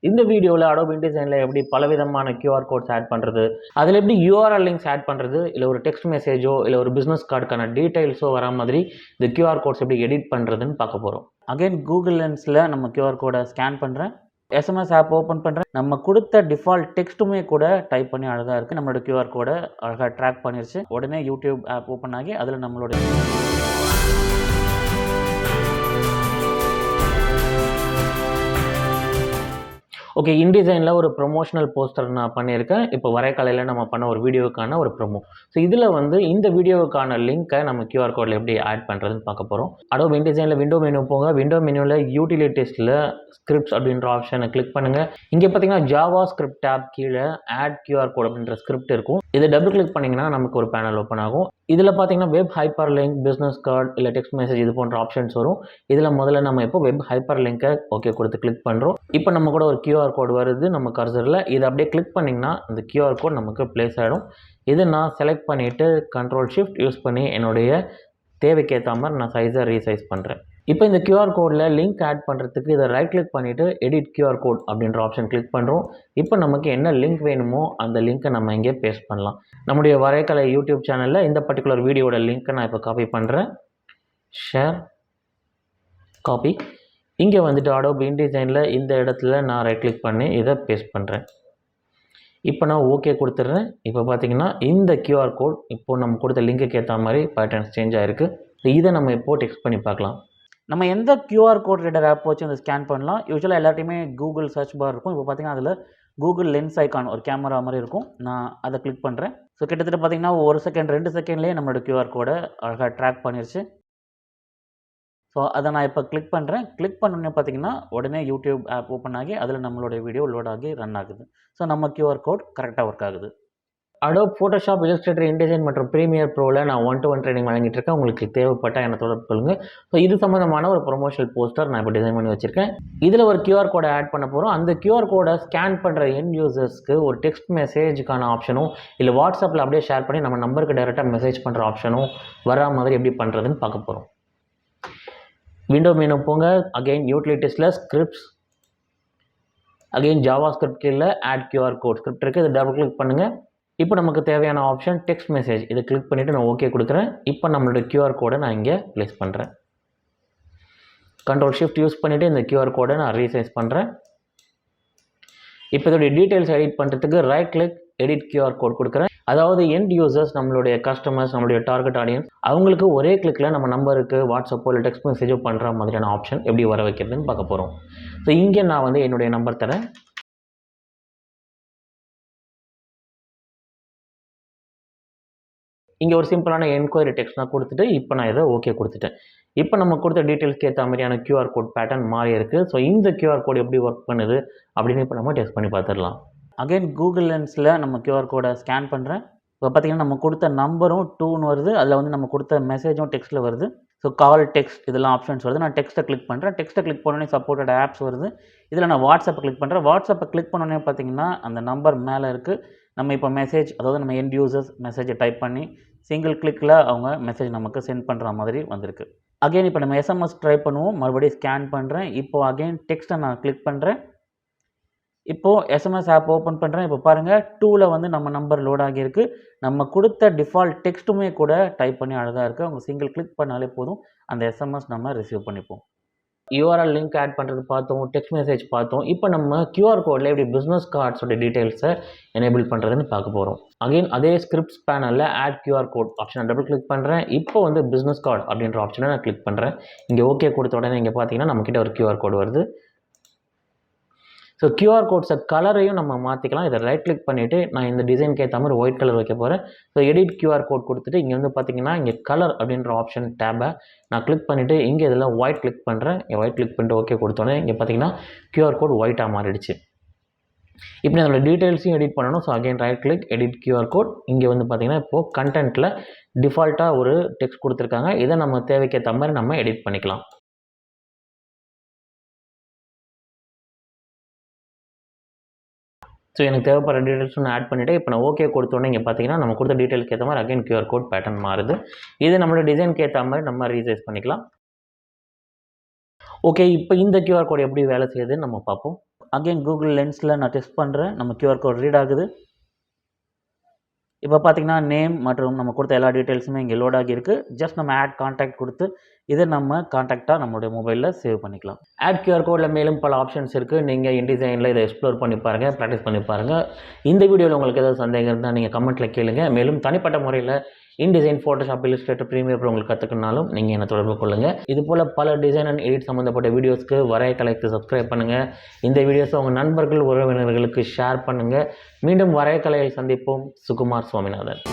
இந்த வீடியோவில் Adobe Indesignல எப்படி பலவிதமான QR கோட்ஸ் ஆட் பண்ணுறது, அதில் எப்படி URL லிங்க்ஸ் ஆட் பண்ணுறது, இல்லை ஒரு டெக்ஸ்ட் மெசேஜோ இல்லை ஒரு பிஸ்னஸ் கார்டுக்கான டீட்டெயில்ஸோ வர மாதிரி இந்த QR கோட்ஸ் எப்படி எடிட் பண்ணுறதுன்னு பார்க்க போகிறோம். அகைன் கூகுள் லென்ஸில் நம்ம QR கோடை ஸ்கேன் பண்ணுறேன், SMS ஆப் ஓப்பன் பண்ணுறேன். நம்ம கொடுத்த டிஃபால்ட் டெக்ஸ்ட்டுமே கூட டைப் பண்ணி அழகாக இருக்குது. நம்மளோட QR கோடை அழகாக ட்ராக் பண்ணிருச்சு. உடனே யூடியூப் ஆப் ஓப்பன் ஆகி அதில் நம்மளோட ஓகே, இன்டிசைனில் ஒரு ப்ரொமோஷனல் போஸ்டர் நான் பண்ணியிருக்கேன். இப்போ வரைகலையில் நம்ம பண்ண ஒரு வீடியோவுக்கான ஒரு ப்ரொமோ. ஸோ இதில் இந்த வீடியோவுக்கான லிங்க்கை நம்ம QR கோடில் எப்படி ஆட் பண்ணுறதுன்னு பார்க்க போகிறோம். Adobe Indesignல விண்டோ மெனு போங்க. விண்டோ மெனுவில் யூட்டிலிட்டிஸில் ஸ்கிரிப்ட்ஸ் அப்படின்ற ஆப்ஷனை கிளிக் பண்ணுங்கள். இங்கே பார்த்தீங்கன்னா ஜாவா ஸ்கிரிப்ட் டேப் கீழே ஆட் QR கோட் அப்படின்ற ஸ்கிரிப்ட் இருக்கும். இதை டபுள் கிளிக் பண்ணிங்கன்னா நமக்கு ஒரு பேனல் ஓப்பன் ஆகும். இதில் பார்த்தீங்கன்னா வெப் ஹைப்பர்லிங்க், பிஸ்னஸ் கார்டு இல்லை டெக்ஸ்ட் மெசேஜ் இது போன்ற ஆப்ஷன்ஸ் வரும். இதில் முதல்ல நம்ம இப்போ வெப் ஹைப்பர்லிங்கை ஓகே கொடுத்து கிளிக் பண்ணுறோம். இப்போ நம்ம கூட ஒரு QR கோட் வருது நம்ம கர்சரில். இதை அப்படியே கிளிக் பண்ணிங்கன்னா இந்த QR கோட் நமக்கு ப்ளேஸ் ஆகிடும். இதை நான் செலக்ட் பண்ணிவிட்டு கண்ட்ரோல் ஷிஃப்ட் யூஸ் பண்ணி என்னுடைய தேவைக்கு ஏற்ற மாதிரி நான் சைஸை ரீசைஸ் பண்ணுறேன். இப்போ இந்த QR கோடில் லிங்க் ஆட் பண்ணுறதுக்கு இதை ரைட் கிளிக் பண்ணிவிட்டு எடிட் QR கோட் அப்படின்ற ஆப்ஷன் கிளிக் பண்ணுறோம். இப்போ நமக்கு என்ன லிங்க் வேணுமோ அந்த லிங்க்கை நம்ம இங்கே பேஸ்ட் பண்ணலாம். நம்முடைய வரைகலை யூடியூப் சேனலில் இந்த பர்டிகுலர் வீடியோட லிங்க்கை நான் இப்போ காப்பி பண்ணுறேன். Share, copy. இங்கே வந்துட்டு Adobe Indesignல இந்த இடத்துல நான் ரைட் கிளிக் பண்ணி இதை பேஸ்ட் பண்ணுறேன். இப்போ நான் ஓகே கொடுத்துட்றேன். இப்போ பார்த்தீங்கன்னா இந்த QR கோட் இப்போது நம்ம கொடுத்த லிங்க்குக்கு ஏற்ற மாதிரி பேட்டர்ன்ஸ் சேஞ்ச் ஆகிருக்கு. இதை நம்ம இப்போது டெக்ஸ்ட் பண்ணி பார்க்கலாம். நம்ம எந்த QR கோட் ரீடர் ஆப் வச்சு அந்த ஸ்கேன் பண்ணலாம். யூஸ்வலாக எல்லாத்தையுமே கூகுள் சர்ச் பார் இருக்கும். இப்போ பார்த்தீங்கன்னா அதில் கூகுள் லென்ஸ் ஐக்கான் ஒரு கேமரா மாதிரி இருக்கும். நான் அதை கிளிக் பண்ணுறேன். ஸோ கிட்டத்தட்ட பார்த்தீங்கன்னா 1 செகண்ட் 2 செகண்ட்லேயே நம்மளோட QR கோடை அழகாக ட்ராக் பண்ணிருச்சு. ஸோ அதை நான் இப்போ கிளிக் பண்ணுறேன். கிளிக் பண்ணோன்னே பார்த்தீங்கன்னா உடனே யூடியூப் ஆப் ஓப்பன் ஆகி அதில் நம்மளுடைய வீடியோ லோட் ஆகி ரன் ஆகுது. ஸோ நம்ம QR கோட் கரெக்டாக ஒர்க் ஆகுது. Adobe Photoshop, Illustrator, Indesign மற்றும் Premiere Proவில் நான் 1-to-1 ட்ரைனிங் வழங்கிட்டு இருக்கேன். உங்களுக்கு தேவைப்பட்டால் என்னை தொடர்பு கொள்ளுங்கள். ஸோ இது சம்மந்தமான ஒரு ப்ரொமோஷனல் போஸ்டர் நான் இப்போ டிசைன் பண்ணி வச்சுருக்கேன். இதில் ஒரு QR கோடை ஆட் பண்ண போகிறோம். அந்த QR கோடை ஸ்கேன் பண்ணுற எண்ட் யூசர்ஸ்க்கு ஒரு டெக்ஸ்ட் மெசேஜுக்கான ஆப்ஷனும் இல்லை வாட்ஸ்அப்பில் அப்படியே ஷேர் பண்ணி நம்ம நம்பருக்கு டைரெக்டாக மெசேஜ் பண்ணுற ஆப்ஷனும் வரா மாதிரி எப்படி பண்ணுறதுன்னு பார்க்க போகிறோம். விண்டோ மெனு போங்க. அகெயின் யூட்டிலிட்டிஸில் ஸ்கிரிப்ட்ஸ், அகெயின் ஜாவா ஸ்கிரிப்ட் கீழே ஆட் QR கோட் ஸ்கிரிப்ட் இருக்குது. இதை டபுள் கிளிக் பண்ணுங்கள். இப்போ நமக்கு தேவையான ஆப்ஷன் டெக்ஸ்ட் மெசேஜ். இதை கிளிக் பண்ணிவிட்டு நான் ஓகே கொடுக்குறேன். இப்போ நம்மளோட QR கோடை நான் இங்கே ப்ளேஸ் பண்ணுறேன். கண்ட்ரோல் ஷிஃப்ட் யூஸ் பண்ணிவிட்டு இந்த QR கோடை நான் ரீசைஸ் பண்ணுறேன். இப்போ இதோடைய டீட்டெயில்ஸ் எடிட் பண்ணுறதுக்கு right click edit QR code கொடுக்குறேன். அதாவது எண்ட் யூசர்ஸ், நம்மளுடைய கஸ்டமர்ஸ், நம்மளுடைய டார்கெட் ஆடியன்ஸ் அவங்களுக்கு ஒரே கிளிக்கில் நம்ம நம்பருக்கு வாட்ஸ்அப்போ இல்லை டெக்ஸ்ட் மெசேஜோ பண்ணுற மாதிரியான ஆப்ஷன் எப்படி வர வைக்கிறதுன்னு பார்க்க போகிறோம். ஸோ இங்கே நான் என்னுடைய நம்பர் தரேன். இங்கே ஒரு சிம்பிளான என்கொயரி டெக்ஸ்ட் நான் கொடுத்துட்டு இப்போ நான் இதை ஓகே கொடுத்துட்டேன். இப்போ நம்ம கொடுத்த டீட்டெயில்ஸ்க்கு ஏற்ற மாதிரியான QR கோட் பேட்டர்ன் மாறி இருக்குது. ஸோ இந்த QR கோட் எப்படி ஒர்க் பண்ணுது அப்படின்னு இப்போ நம்ம டெஸ்ட் பண்ணி பார்த்துடலாம். அகைன் கூகுள் லென்ஸில் நம்ம QR கோடை ஸ்கேன் பண்ணுறேன். இப்போ பார்த்தீங்கன்னா நம்ம கொடுத்த நம்பரும் 2ன்னு வருது. அதில் நம்ம கொடுத்த மெசேஜும் டெக்ஸ்ட்டில் வருது. ஸோ கால், டெக்ஸ்ட் இதெல்லாம் ஆப்ஷன்ஸ் வருது. நான் டெக்ஸ்ட்டை கிளிக் பண்ணுறேன். டெக்ஸ்ட்டை கிளிக் பண்ணோன்னே சப்போர்ட்டட் ஆப்ஸ் வருது. இதில் நான் வாட்ஸ்அப்பை கிளிக் பண்ணுறேன். வாட்ஸ்அப்பை கிளிக் பண்ணோன்னே பார்த்தீங்கன்னா அந்த நம்பர் மேலே இருக்குது. நம்ம இப்போ மெசேஜ், அதாவது நம்ம எண்ட் யூசர்ஸ் மெசேஜை டைப் பண்ணி சிங்கிள் கிளிக்கில் அவங்க மெசேஜ் நமக்கு சென்ட் பண்ணுற மாதிரி வந்திருக்கு. அகெயின் இப்போ நம்ம SMS ட்ரை பண்ணுவோம். மறுபடியும் ஸ்கேன் பண்ணுறேன். இப்போது அகெயின் டெக்ஸ்ட்டை நான் கிளிக் பண்ணுறேன். இப்போது SMS ஆப் ஓப்பன் பண்ணுறேன். இப்போ பாருங்கள் 2ல் நம்ம நம்பர் லோட் ஆகியிருக்கு. நம்ம கொடுத்த டிஃபால்ட் டெக்ஸ்ட்டுமே கூட டைப் பண்ணி அழகாக இருக்குது. அவங்க சிங்கிள் கிளிக் பண்ணாலே போதும் அந்த SMS நம்ம ரிசீவ் பண்ணிப்போம். URL லிங்க் ஆட் பண்ணுறது பார்த்தோம், டெக்ஸ்ட் மெசேஜ் பார்த்தோம். இப்போ நம்ம QR கோடில் எப்படி பிஸ்னஸ் கார்ட்ஸோட டீட்டெயில்ஸை எனேபிள் பண்ணுறதுன்னு பார்க்க போகிறோம். அகெயின் அதே ஸ்கிரிப்ட்ஸ் பேனலில் ஆட் QR கோட் ஆப்ஷனை டபுள் கிளிக் பண்ணுறேன். இப்போ பிஸ்னஸ் கார்டு அப்படின்ற ஆப்ஷனை நான் கிளிக் பண்ணுறேன். இங்கே ஓகே கொடுத்த உடனே இங்கே பார்த்தீங்கன்னா நம்மக்கிட்ட ஒரு QR கோடு வருது. ஸோ QR கோட்ஸை கலரையும் நம்ம மாற்றிக்கலாம். இதை ரைட் கிளிக் பண்ணிவிட்டு நான் இந்த டிசைனுக்கு ஏற்ற மாதிரி ஒயிட் கலர் வைக்க போகிறேன். ஸோ எடிட் QR கோட் கொடுத்துட்டு இங்கே பார்த்தீங்கன்னா இங்கே கலர் அப்படின்ற ஆப்ஷன் டேபை நான் கிளிக் பண்ணிவிட்டு இங்கே இதில் ஒயிட் கிளிக் பண்ணுறேன். ஒயிட் கிளிக் பண்ணிட்டு ஓகே கொடுத்தோன்னே இங்கே பார்த்தீங்கன்னா QR கோட் ஒயிட்டாக மாறிடுச்சு. இப்படி நம்மளோட டீட்டெயில்ஸையும் எடிட் பண்ணணும். So again right click edit QR code. இங்கே பார்த்தீங்கன்னா இப்போது கண்டென்ட்டில் டிஃபால்ட்டாக ஒரு டெக்ஸ்ட் கொடுத்துருக்காங்க. இதை நம்ம தேவைக்கு ஏற்ற மாதிரி நம்ம எடிட் பண்ணிக்கலாம். ஸோ எனக்கு தேவைப்படுற டீட்டெயில்ஸ் நான் ஆட் பண்ணிவிட்டு இப்போ நான் ஓகே கொடுத்தோன்னே இங்கே பார்த்தீங்கன்னா நம்ம கொடுத்த டீட்டெயில்ஸ்க்கு ஏற்ற மாதிரி அகைன் QR கோட் பேட்டர்ன் மாறுது. இது நம்மளோட டிசைனுக்கு ஏற்ற மாதிரி நம்ம ரீசைஸ் பண்ணிக்கலாம். ஓகே, இப்போ இந்த QR கோட் எப்படி வேலை செய்யுதுன்னு நம்ம பார்ப்போம். அகைன் கூகுள் லென்ஸில் நான் டெஸ்ட் பண்ணுறேன். நம்ம QR கோட் ரீட் ஆகுது. இப்போ பார்த்தீங்கன்னா நேம் மற்றும் நம்ம கொடுத்த எல்லா டீட்டெயில்ஸுமே இங்கே லோட் ஆகியிருக்கு. ஜஸ்ட் நம்ம ஆட் கான்டாக்ட் கொடுத்து இதை நம்ம கான்டாக்டாக நம்மளுடைய மொபைலில் சேவ் பண்ணிக்கலாம். ஆட் QR கோடில் மேலும் பல ஆப்ஷன்ஸ் இருக்குது. நீங்கள் இன்டிசைனில் இதை எக்ஸ்ப்ளோர் பண்ணி பாருங்கள், ப்ராக்டிஸ் பண்ணி பாருங்கள். இந்த வீடியோவில் உங்களுக்கு ஏதாவது சந்தேகம் இருந்தால் நீங்கள் கமெண்ட்டில் கேளுங்க. மேலும் தனிப்பட்ட முறையில் InDesign, Photoshop, Illustrator, Premiere Pro உங்களுக்கு கற்றுக்கணுனாலும் நீங்கள் என்னை தொடர்பு கொள்ளுங்கள். இதுபோல் பல டிசைன் அண்ட் எடிட் சம்மந்தப்பட்ட வீடியோஸ்க்கு வரையக்கலைக்கு சப்ஸ்கிரைப் பண்ணுங்கள். இந்த வீடியோஸை உங்கள் நண்பர்கள், உறவினர்களுக்கு ஷேர் பண்ணுங்கள். மீண்டும் வரையக்கலையை சந்திப்போம். சுகுமார் சுவாமிநாதன்.